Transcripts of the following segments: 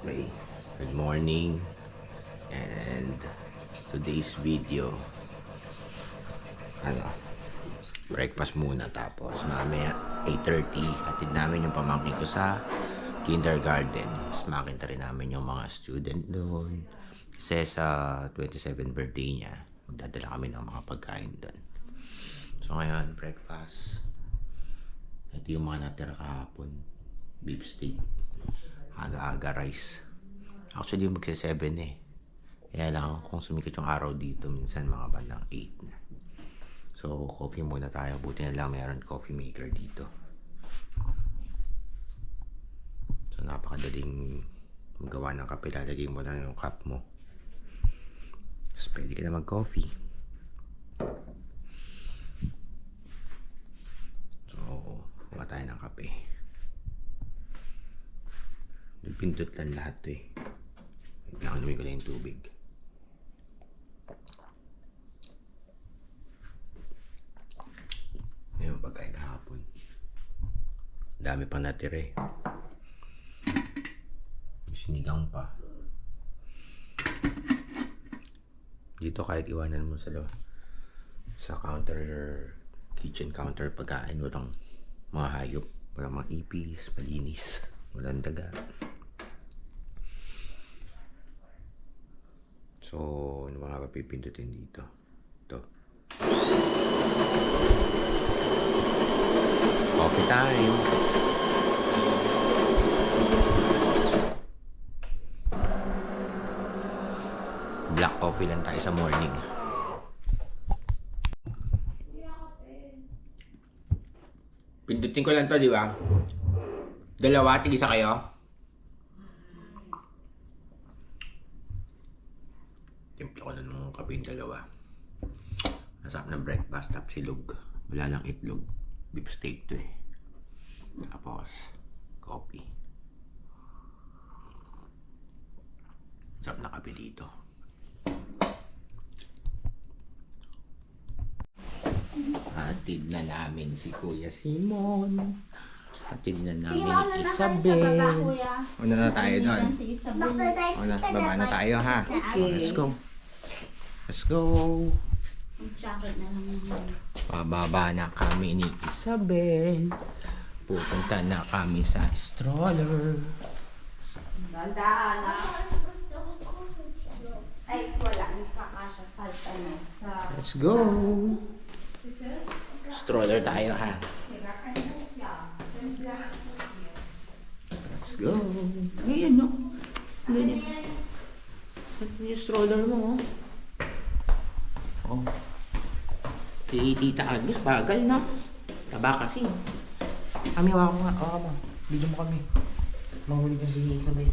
Okay, good morning, and today's video, breakfast muna, tapos mamaya 8:30 hatid namin yung pamangkin ko sa kindergarten. Mas makita rin namin yung mga student doon kasi sa 27th birthday niya magdadala kami ng mga pagkain doon. So ngayon, breakfast, ito yung mga natira kahapon: beef steak, aga-aga rice. Actually magsa 7 eh. Kaya lang kung sumikat yung araw dito, minsan mga bandang 8 na. So coffee muna tayo. Buti na lang meron coffee maker dito. So napakadaling magawa ng kape. Lalagay mo lang yung cup mo. Tapos pwede ka na mag-coffee. So kuha tayo ng kape. Pindot lang lahat to eh. Nakanuwi ko lang yung tubig. Ngayon pagkain kahapon, dami pang natira eh. Sinigang pa. Dito kahit iwanan mo sa counter, kitchen counter, pagkain, walang mga hayop, walang mga ipis, malinis, walang daga. So, ano mga papipindutin dito? Ito. Coffee time. Black coffee lang tayo sa morning. Pindutin ko lang to, di ba? Dalawa, tig-isa kayo. Timpla ko na ng kape yung dalawa. Masarap na breakfast, tapos silog. Wala lang itlog. Beef steak to eh. Tapos coffee. Masarap na kape dito. Hatid na namin si Kuya Simon. Hatid na namin ni Isabel. Una na tayo doon. Una, baba na tayo ha. Okay. Let's go. Let's go. Pababa na kami ni Isabel. Pupunta na kami sa stroller. Ganda na. Ay, wala. Hindi pa kasha. Salta na. Let's go. Stroller tayo ha. Let's go. Ayan no. Ayan yung stroller mo. Oh. Si Tita Agnes, bagal na. Taba kasi. Kami, wako nga. Wako mo. Video mo kami. Mahuli ka si Isabel.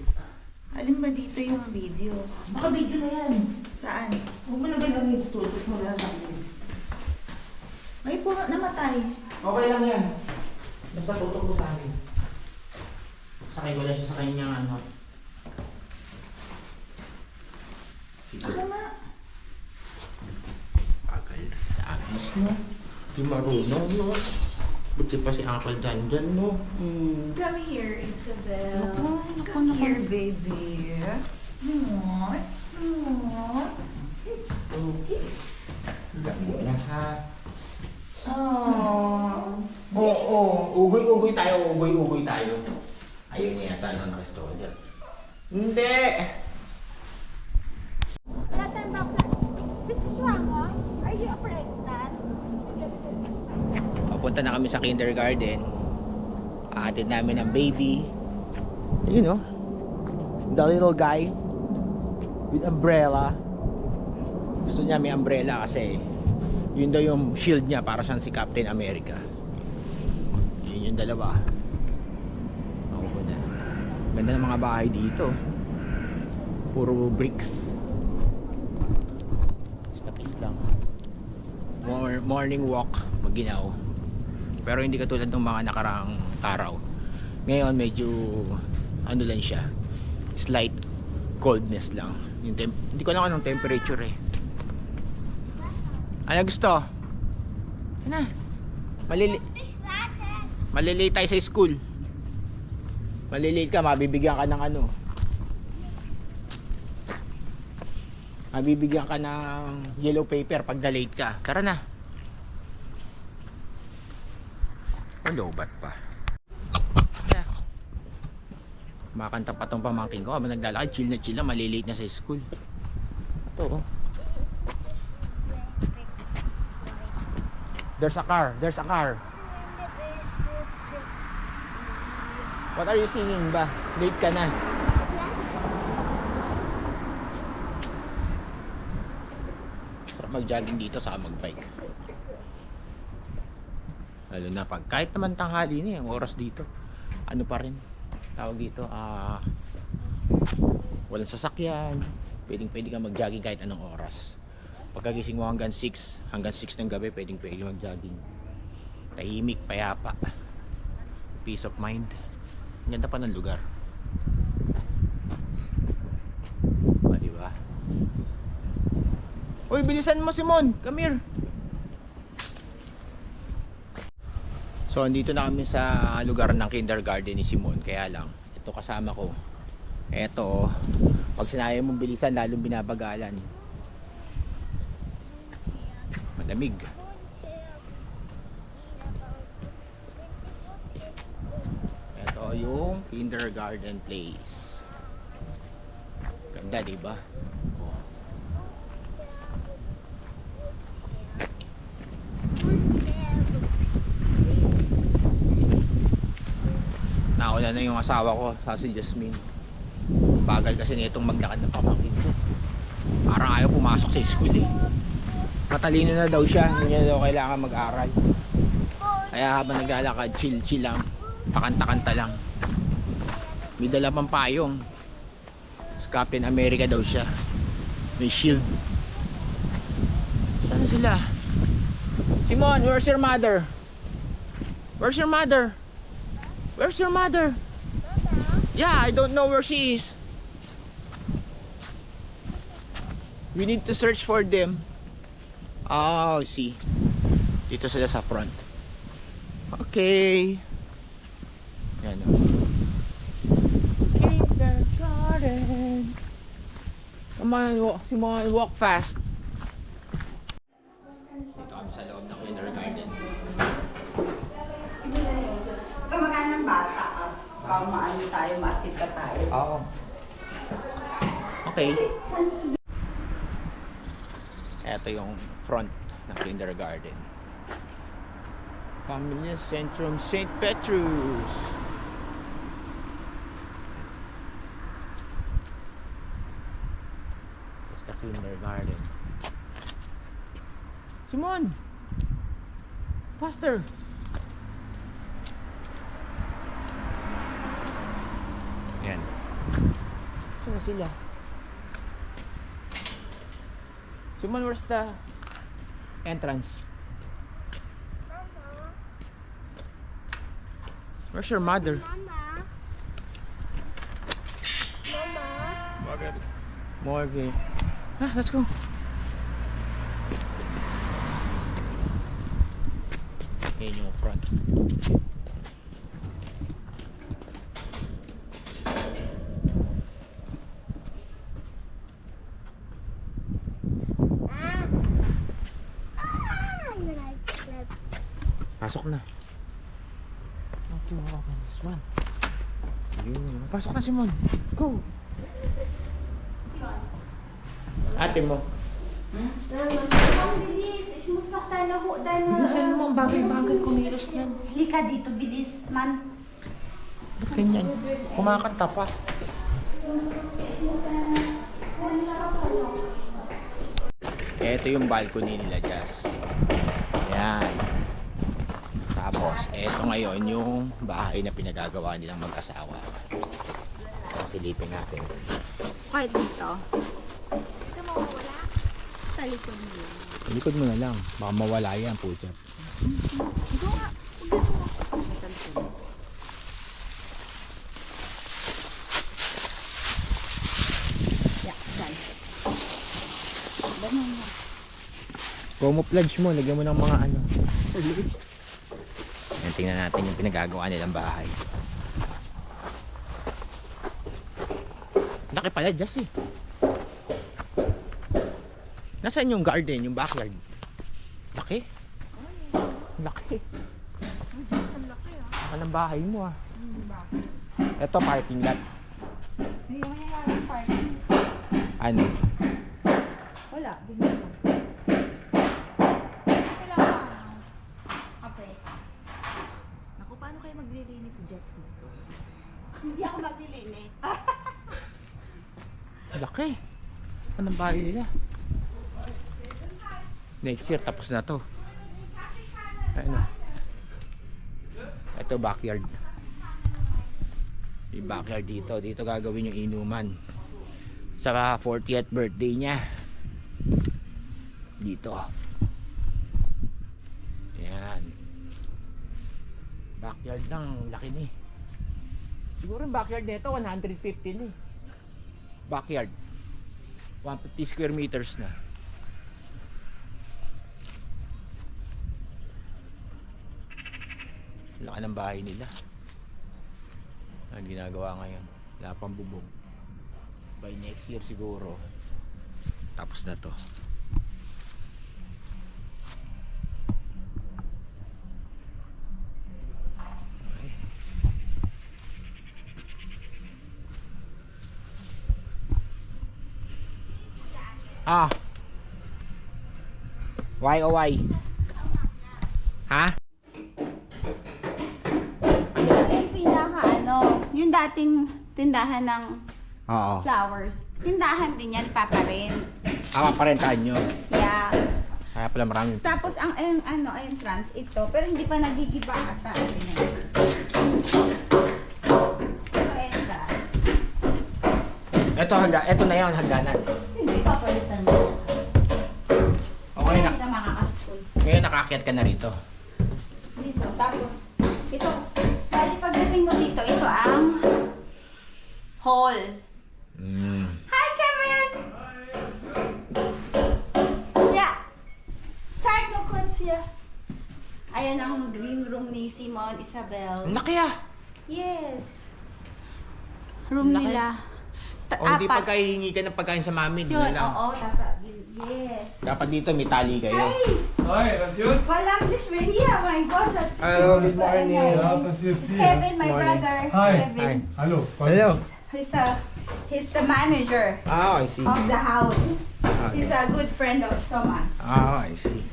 Alin ba dito yung video? Baka video na yan. Saan? Huwag mo na ganyan yung tutok mo na sa akin. Ay, puro namatay. Okay lang yan. Basta tutok mo sa akin. Sakay wala siya sa kanyang ano. Ako nga. Bagal sa Agnes mo. Di marunong no. Buti pa si Uncle Janjan no. Come here, Isabel. Naku, Come naku, here, baby. What? What? Okay. Gagawin lang ha. Oo. Ugoy-ugoy tayo. Ugoy-ugoy tayo. Ayaw niya yata na naka-stroller. Hindi. Papunta na kami sa kindergarten. Aatid namin ang baby. You know, the little guy with umbrella. Gusto niya may umbrella kasi yun daw yung shield niya, para siyang si Captain America. Yun yung dalawa. Ako na. Ganda ng mga bahay dito. Puro bricks. Tapos lang. Morning walk, Maginaw. Pero hindi katulad ng mga nakaraang araw. Ngayon medyo ano lang siya, slight coldness lang. Hindi ko lang anong temperature eh. Ano gusto? Ano? Malilate tayo sa school. Malilate ka, mabibigyan ka ng ano, Mabibigyan ka ng yellow paper pag na-late ka. Tara na. Lobat pa. Yeah. Makanta pa tong pamangkin ko habang naglalakad. Chill na chill na. Malilate na sa school. Ito oh. There's a car. There's a car. What are you singing ba? Late ka na. Sarap mag-jogging dito sa mag-bike. Lalo na pag kahit naman tanghali na yung oras dito. Ano pa rin? Tawag dito, walang sasakyan. Pwedeng ka mag-jogging kahit anong oras. Pagkagising mo hanggang 6 ng gabi, pwedeng mag-jogging. Tahimik, payapa. Peace of mind. Ganda pa ng lugar. Diba? Uy, bilisan mo, Simon! Come here! So, andito na kami sa lugar ng kindergarten ni Simon. Kaya lang, ito kasama ko. Ito, pag sinabi mong bilisan, lalong binabagalan. Malamig. Ito yung kindergarten place. Ganda, diba? Oh. Nauna na yung asawa ko, si Jasmine. Bagal kasi nitong maglakad ng pamangkin ko. Parang ayaw pumasok sa school eh. Matalino na daw siya, hindi niya daw kailangan mag-aral. Kaya habang naglalakad, chill lang. Pakanta-kanta lang. May dala pang payong. Captain America daw siya. May shield. Saan sila? Simon, where's your mother? Where's your mother? Where's your mother? Yeah, I don't know where she is. We need to search for them. Oh, see. Dito sila sa front. Okay. Yan o. Kindergarten. Come on, Simon, walk fast. Dito kami sa loob ng kindergarten. Kamagana ng bata ka. Baka maano tayo, masip ka tayo. Oo. Okay. Ito yung front ng kindergarten. Pamilya Centrum St. Petrus. It's the kindergarten. Simon! Faster! Yan. Saan na sila? Simon, where's the entrance? Where's your mother? Morgan. Ah, let's go. Yan yung front. Pasok na. Okay, this one. Yun. Pasok na, Simon. Go. Ate mo. Ang bilis. Ismustok tayo na ho. Bilisan mo ang bagay-bagay kumilos niyan. Lika dito, bilis man. Ba't ganyan? Kumakanta pa. Ito yung balcony nila, Jazz. Ayan. Tapos, eto ngayon yung bahay na pinagagawa nilang mag-asawa. Silipin natin. Kahit dito. Ito mawawala. Sa likod mo lang. Sa likod mo na lang. Baka mawala yan, pucha. Ito nga. Dito mo. Yeah, dyan. Ganun mo. Camouflage mo, lagyan mo ng mga ano. Yan, tingnan natin yung pinagagawa nilang bahay. Laki pala, Jess eh. Nasaan yung garden, yung backyard? Laki. Laki. Ang Diyos, ang laki ah. Laki ng bahay mo ah. Ito parking lot. Hindi naman yung lang parking. Ano? Wala, bigla lang. Kailangan. Okay. Naku, paano kayo maglilinis si Jess dito? Hindi ako maglilinis. Laki. Anong bahay nila? Next year tapos na to. Ano? Ito backyard. Yung backyard dito. Dito gagawin yung inuman. Sa 40th birthday niya. Dito. Yan. Backyard lang. Laki ni. Siguro yung backyard nito 150 ni. Backyard. 150 square meters na. Laki ng bahay nila. Ang ginagawa ngayon, wala pang bubong. By next year siguro tapos na to. Okay. Ah, why oh why? Ha? Yung pinaka yung dating tindahan ng Oo. flowers. Tindahan din yan, paparin. Parentahan nyo. Yeah. Kaya pala maraming. Tapos ang entrance ito, pero hindi pa nagigiba ata. Ito entrance. Ito na yun, hagdanan. Hindi papalitan mo. Okay na. Hindi na makakaskool. Ngayon nakaakyat ka na rito. Dito. Tapos, ito. Bali pagdating mo dito, ito ang hall. Hi, Kevin! Yeah. Check no siya. Ayan ang green room ni Simon, Isabel. Ang laki ah. Yes. Room Laki. nila. O hindi Apat. pagkahingi ka ng pagkain sa mami, Yun, doon na lang. oo. Yes. Dapat dito may tali kayo. Hi! Hi, was gut? Walang Lishmeria. My God, that's Hello, good morning. Ja, passiert viel. Kevin, my Morning. brother. Hi. Kevin. Hallo. Hello. He's the manager Ah, I see. of the house. Okay. He's a good friend of Thomas. Ah, I see.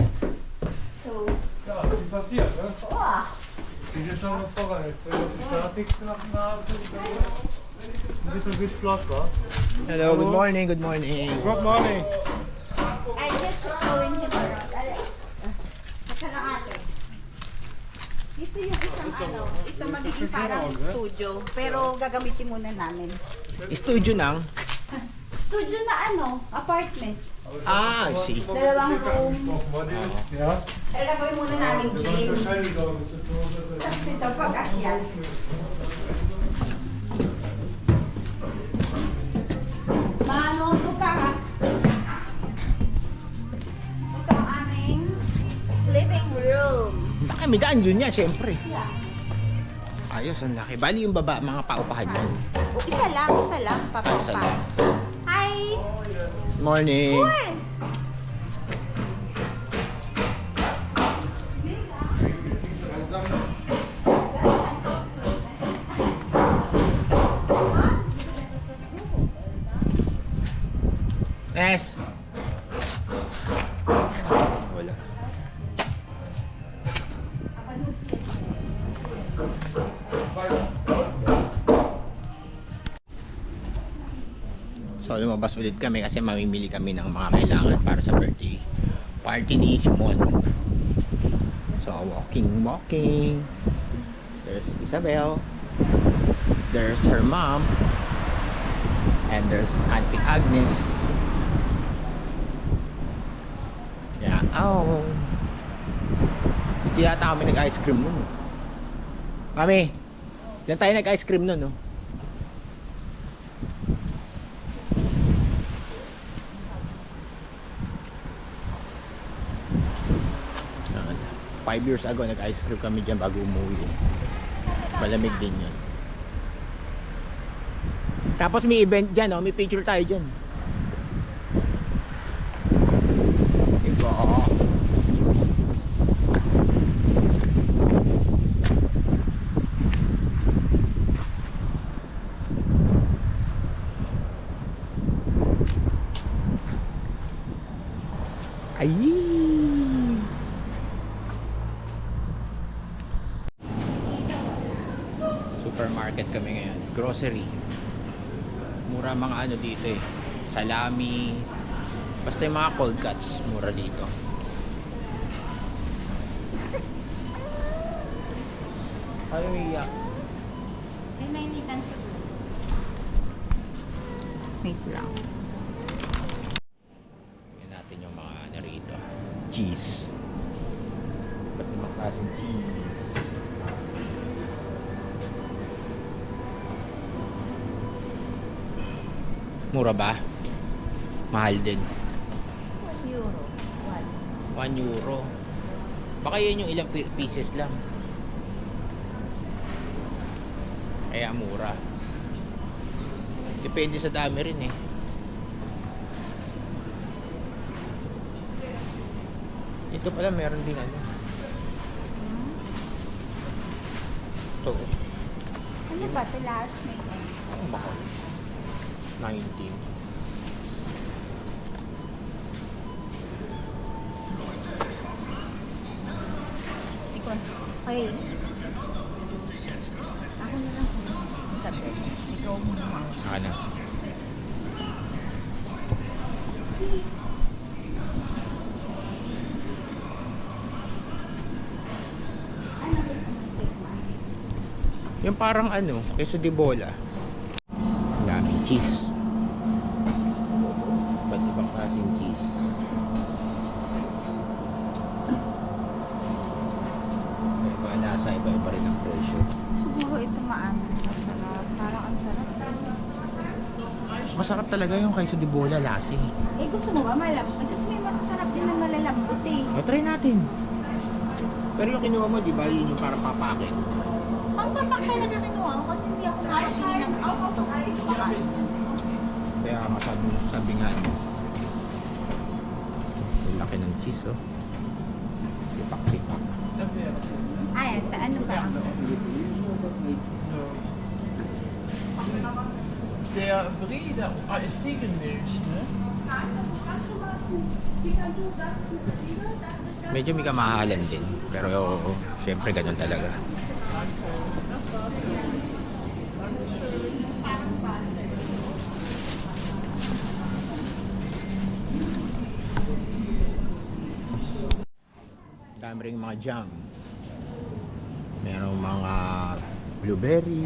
So, Ja, was ist passiert, ne? wow. Ich bin jetzt noch mal voran. Jetzt will ich die Statik nach Hause. Ein bisschen bit flott, wa? Hello, good morning, good morning. Good morning. I just showing him around. Saka lang ate. Ito yung isang ito magiging parang studio. Pero gagamitin muna namin. Studio nang? Studio na apartment. Ah, I see. Dalawang room. Ja? Pero gagawin muna namin Wir gym. waren wahrscheinlich auch ein bisschen tot. Tapos ito pag-akyat. Manoto ka ha. Ito ang aming living room. Laki, may daan yun niya, syempre. Yeah. Ayos, ang laki. Bali yung baba, mga paupahan yan. Isa lang, Isa papapa. lang. Hi! Morning. Uy! Yes. Wala. So lumabas ulit kami kasi mamimili kami ng mga kailangan para sa birthday party ni Simon. So walking. There's Isabel. There's her mom. And there's Auntie Agnes. Yeah. Oh. Hindi yata kami nag-ice cream nun. Mami, diyan tayo nag-ice cream nun, no? Yan. 5 years ago, nag-ice cream kami dyan bago umuwi. Malamig din yun. Tapos may event dyan, oh. May picture tayo dyan. Ay! Supermarket kami ngayon. Grocery. Mura mga ano dito eh. Salami. Basta yung mga cold cuts, mura dito. Ayaw iyak. May mainitan sa wait lang. Tingnan natin yung mga ano rito. Cheese. Ba't yung mga klaseng cheese? Mura ba? Mahal din. 1 euro. 1 euro. Baka yun yung ilang pieces lang. Kaya mura. Depende sa dami rin eh. Ito pala meron din ano. Ito. Ano ba ito last may Ang baka. 19. Ikon. Okay. Ako na lang sabi. Ikaw muna. Ano? Ano ba ito? Yung parang ano, queso di bola. Ang daming cheese. Ba't ibang klaseng cheese? Iba ang lasa, iba-iba rin ang presyo. Siguro ito maano. Masarap. Parang ang sarap. Masarap talaga yung queso di bola, lasi. Eh gusto mo ba malambot? Kasi may masasarap din na malalambot eh. Try natin. Pero yung kinuha mo, di ba, yun yung parang papakin. Ang papak talaga kinuha ko kasi hindi ako nakakili ng queso to. Hindi ko makain. Kaya sabi nga niya. Yung laki ng cheese, oh. Lipak-lipak. Ayan, ano ba? Der brede stegenmilch, ne? Medyo may kamahalan din. Pero, syempre, ganun talaga. Dami ring mga jam. Merong mga blueberry,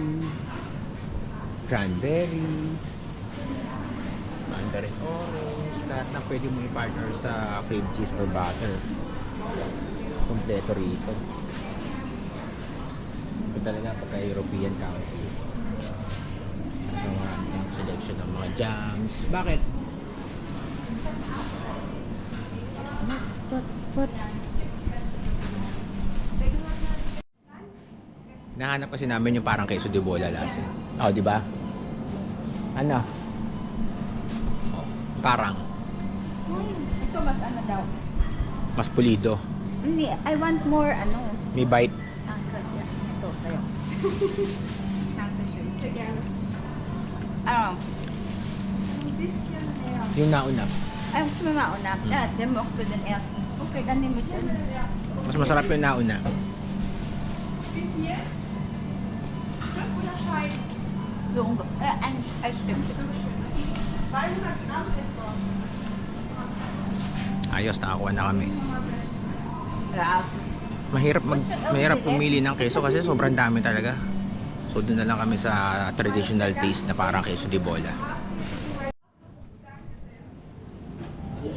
cranberry, mandarin orange, lahat na pwede mo i-partner sa cream cheese or butter. Kompleto rito. Ito talaga pagka-European country. Yung ating selection ng mga jams. Bakit? What? Nahanap kasi namin yung parang queso de bola lasa. Oh, di ba? Ano? Oh, parang Ito mas ano daw. mas pulido. Hindi, I want more ano. May bite. Ito, tayo. Ano? Yung nauna. Ay, gusto mo mauna. Dem också den är. Okay, dann nehme ich den. Mas masarap yung nauna. So, ein Stück. Ayos, nakakuha na kami. Ja. Mahirap pumili ng queso kasi sobrang dami talaga. So doon na lang kami sa traditional taste na parang queso de bola.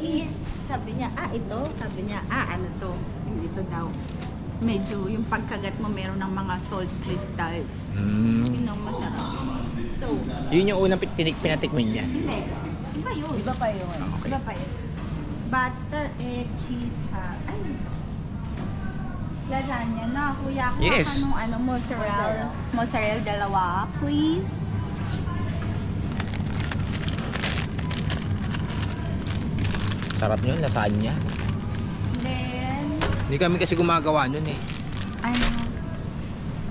Yes. Sabi niya, ito. Sabi niya, ano to? Hindi to daw. Medyo yung pagkagat mo meron ng mga salt crystals. Yun ang masarap. So, Yun yung unang pinatikmin niya. hindi. Iba yun. Iba pa yun. Okay. Iba pa yun. Butter, egg, cheese, ay. Lasagna na. Kuya, kuha Yes. ka nung mozzarella. Mozzarella, dalawa, please. Sarap yun, lasagna. Then, Hindi kami kasi gumagawa nun eh. ano,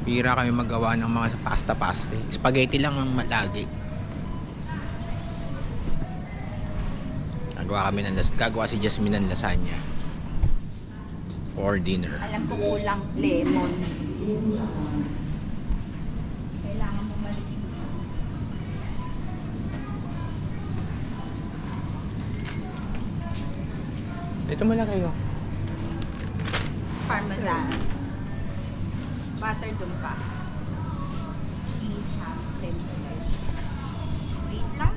Bira kami magawa ng mga pasta-pasta. Spaghetti lang ang lagi. Gagawa si Jasmine ng lasagna. For dinner. Alam ko kulang lemon. Kailangan mo maliit. Dito mo lang kayo. Parmesan. Butter dun pa. Cheese, ham, creme fraiche. Wait lang.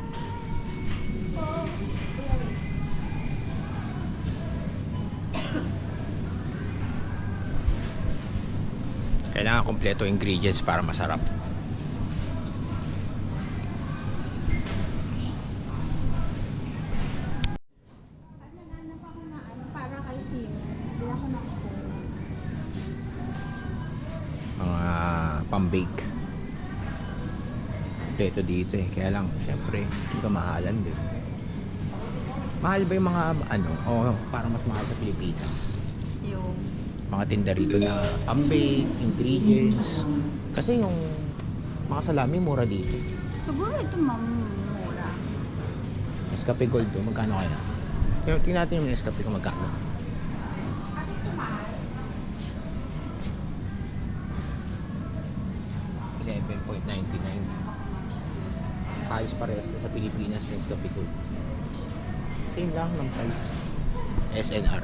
Kailangan kompleto ingredients para masarap. Naghanap ako na para kay Sino. Hindi ako nakakuha. Mga pang-bake. Kompleto dito eh. Kaya lang, syempre, hindi ka mahalan din. Mahal ba yung mga ano? Parang mas mahal sa Pilipinas. Yung Mga tinda rito na pang-bake, ingredients. Kasi yung mga salami mura dito. siguro ito mamura. Nescafe Gold to, magkano kaya? Tingnan natin yung Nescafe kung magkano. $11.99. Halos parehas din sa Pilipinas, Nescafe Gold. Same lang ng price. SNR.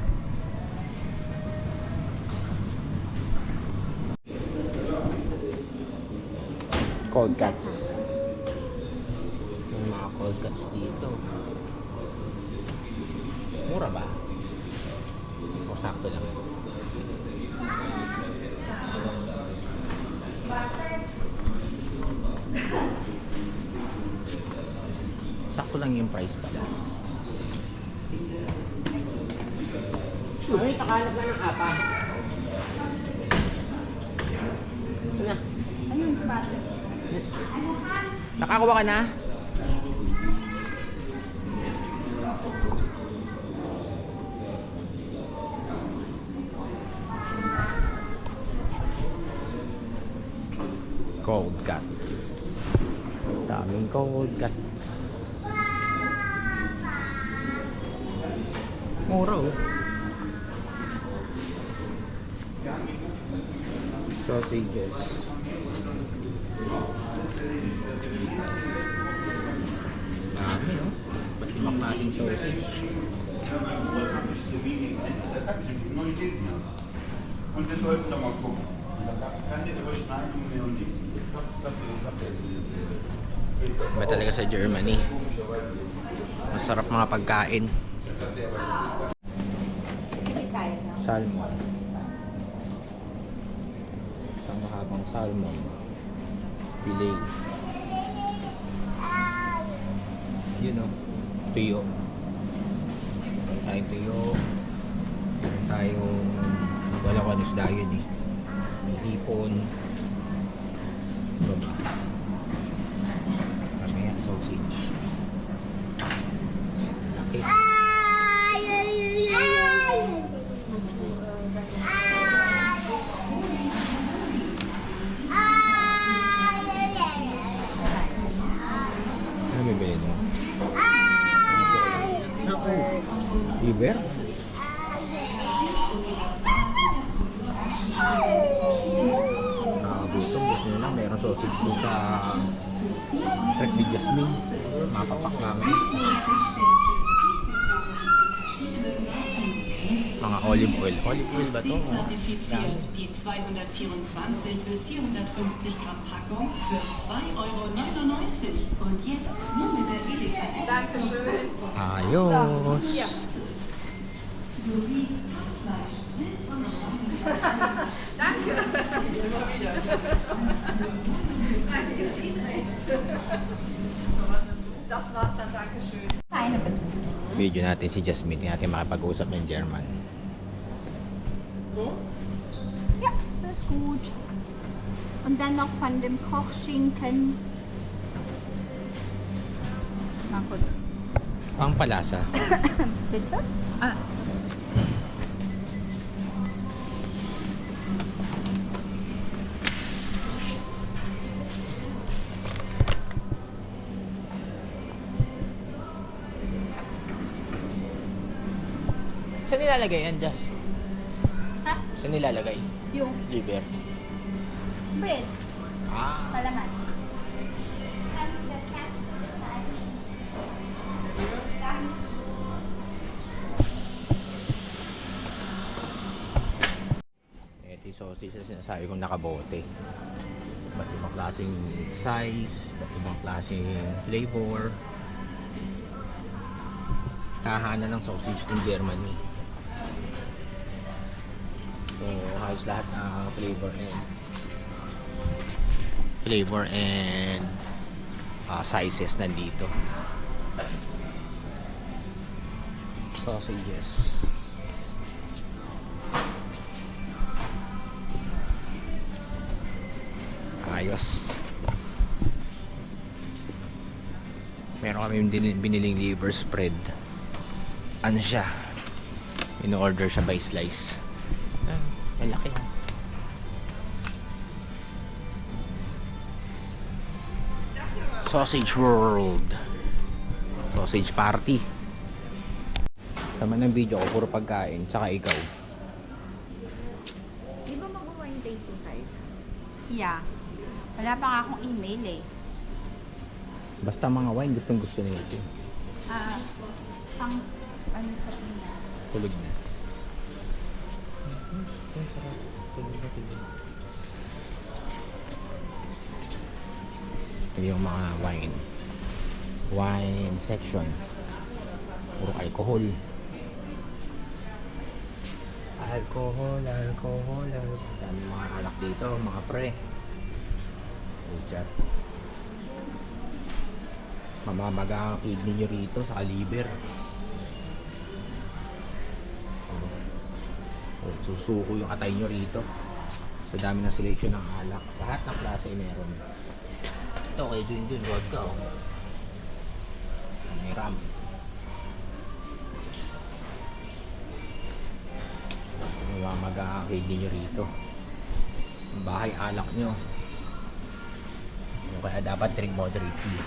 Cold cuts. May mga cold cuts dito. Mura ba? O sakto lang? Sakto lang yung price pala. Ay, nakahanap na ng apa. Ito na. Ayun, butter. Nakakuha ka na? Cold cuts. Daming cold cuts. Mura oh. Sausages. Dami no? Ba't limang klaseng sausage? Und wir sollten da mal gucken. Da gab es keine Überschneidung mehr und nichts. Iba talaga sa Germany. Masarap mga pagkain. Hindi tayo na. Salmon. Isang mahabang salmon. Filet. Yun o. Tuyo. Meron tayong tuyo. Meron tayong wala ko ano isda yun eh. May hipon. Baba. Kami yan, sausage. Laki. Ano may bilhin mo? Liver? Gutom. Buti na lang. Mayroong sausage doon sa Trek ni Jasmine. Mapapak namin. Mga olive oil. Olive oil ba ito? Zertifiziert. Die 224 bis 450 Gramm Packung für 2,99 €. Und jetzt nur mit der Edeka-App. Ayos. Tayo na ba? Video natin si Jasmine. Tingnan natin makipag-usap ng German. Ja, das ist gut. Und dann noch von dem Kochschinken. Mal kurz. Pang palasa. Bitte? Ah. Saan nilalagay yan, Jazz? Ha? Saan nilalagay? Yung Liver. bread. Ah. Palaman. Ito yung sausage na sinasabi kong nakabote. Iba't ibang klaseng size, iba't ibang klaseng flavor. Kahanan ng sausage ng Germany. So, halos lahat ng flavor and sizes nandito. Sausages. Ayos. Meron kami biniling liver spread. Ano siya? In-order siya by slice. Malaki ha. Sausage World. Sausage Party. Tama ng video ko, puro pagkain. Tsaka ikaw. Di ba magawa yung tasting tayo? Yeah. Wala pa nga akong email eh. Basta mga wine, gustong gusto nila ito. Pang ano sa pinya. Tulog na. Ang sarap. Tulog na tulog. Ito yung mga wine. Wine section. Puro alcohol. Alcohol. Dami mga alak dito, mga pre. Ujat. Mamamaga ang kidney nyo rito sa liver. Susuko yung atay nyo rito. Sa dami ng selection ng alak. Lahat ng klase meron. Ito kay Junjun, vodka oh. May ram. Mamamaga ang kidney nyo rito. Ang bahay alak nyo. Kaya dapat drink moderately.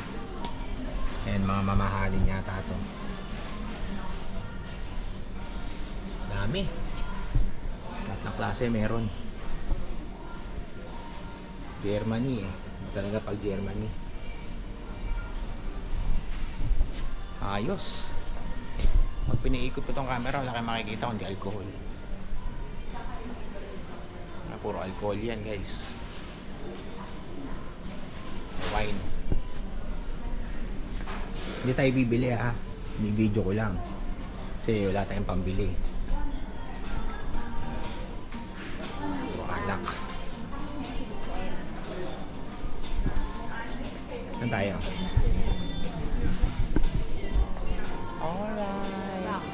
And mga mamahalin yata ito. Dami. Lahat ng klase meron. Germany eh. Talaga pag Germany. Ayos. Pag pinaikot ko tong camera, wala kayong makikita kundi alcohol. Puro alcohol yan guys. Wine. Hindi tayo bibili ha. Ni-video ko lang. Kasi wala tayong pambili. Puro alak. Saan tayo? Alright.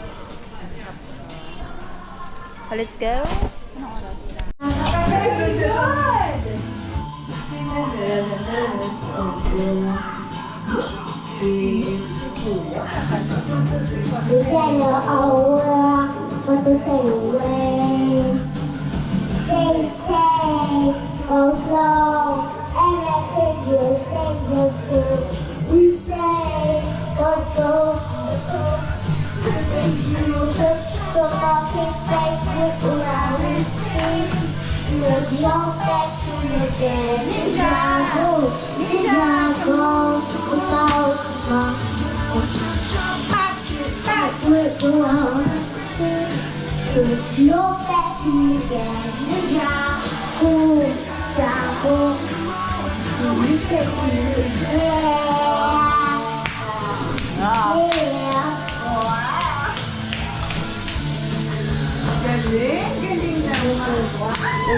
Let's go. Together over what to say away. They say go slow and I think you think you're good. We say go slow. So fucking face it around and speak. Look your back to the dead. Ninjago, Ninjago, without back with the world. Look your back to the dead. Ninjago, Ninjago, you get me yeah.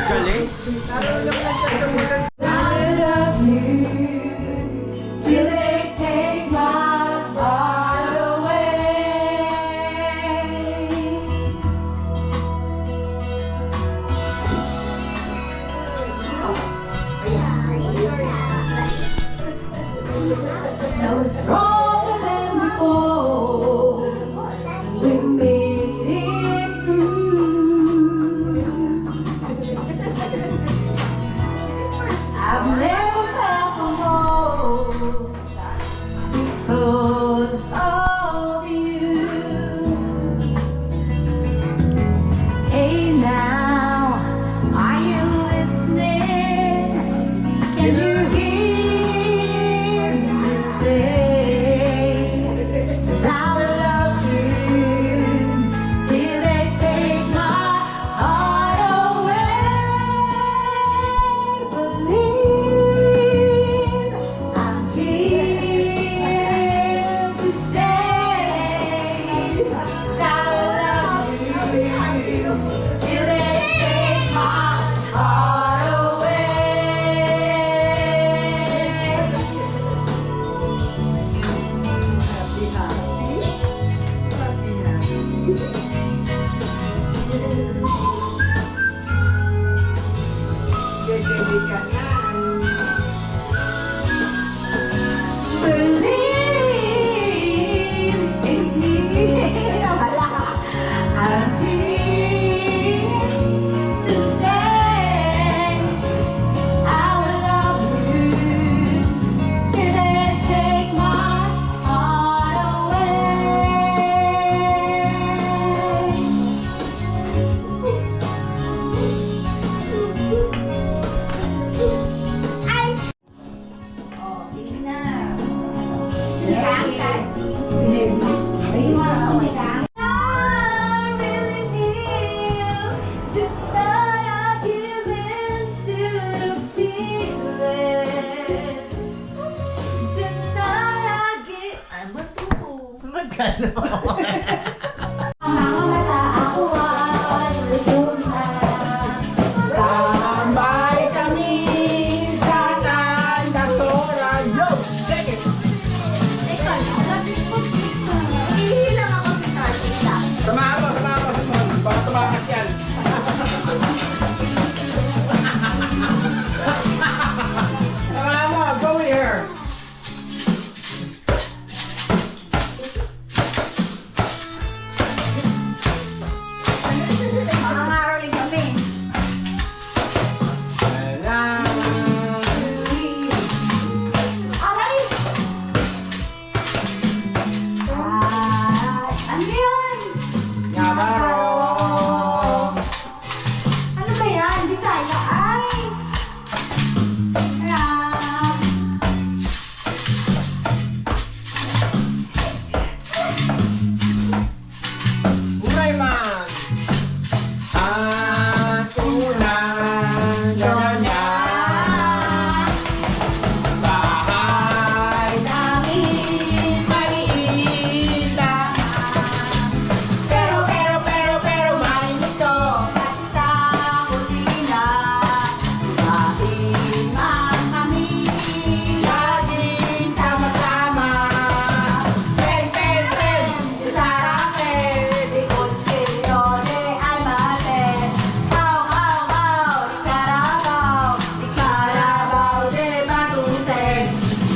Galing na naman. Galing. Till they take my heart away. Ang mga mata ako ay lutong na. Tambay kami sa Santa Clara. Yo! Take it! Ihilang ako si Cartita. Samahan mo sa sunod. Baka tumakas yan. Samahan mo, go with her. Mga ngaroling kami. Aray! Ano yun? Yamaro. Ano ba yan? Bisaya? Ay! Ah. Uray man. Atunan. Nyonya. Bahay namin maliit lang. Pero malinis ko. Sa kusina, kahit man kami Laging sama-sama. Pen, sarapin, di kutsilyo, di almaten. Kaw, di karabaw, di matuten.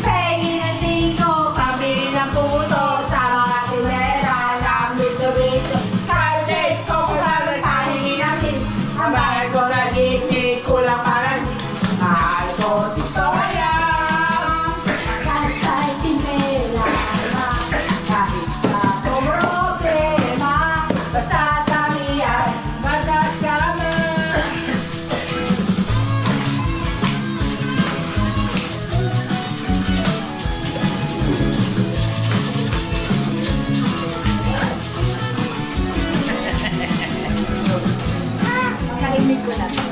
Pengin ang tingko, pambili ng puto, sa mga tindera ng bito-bito. Holidays ko kumabal. Pahingin ang tin, Ang bahay ko na gigit, kulang parang mahal ko dito kaya. kahit sa'y tindera, kahit sa problema, basta kami ay Magkasama. Narinig ko na.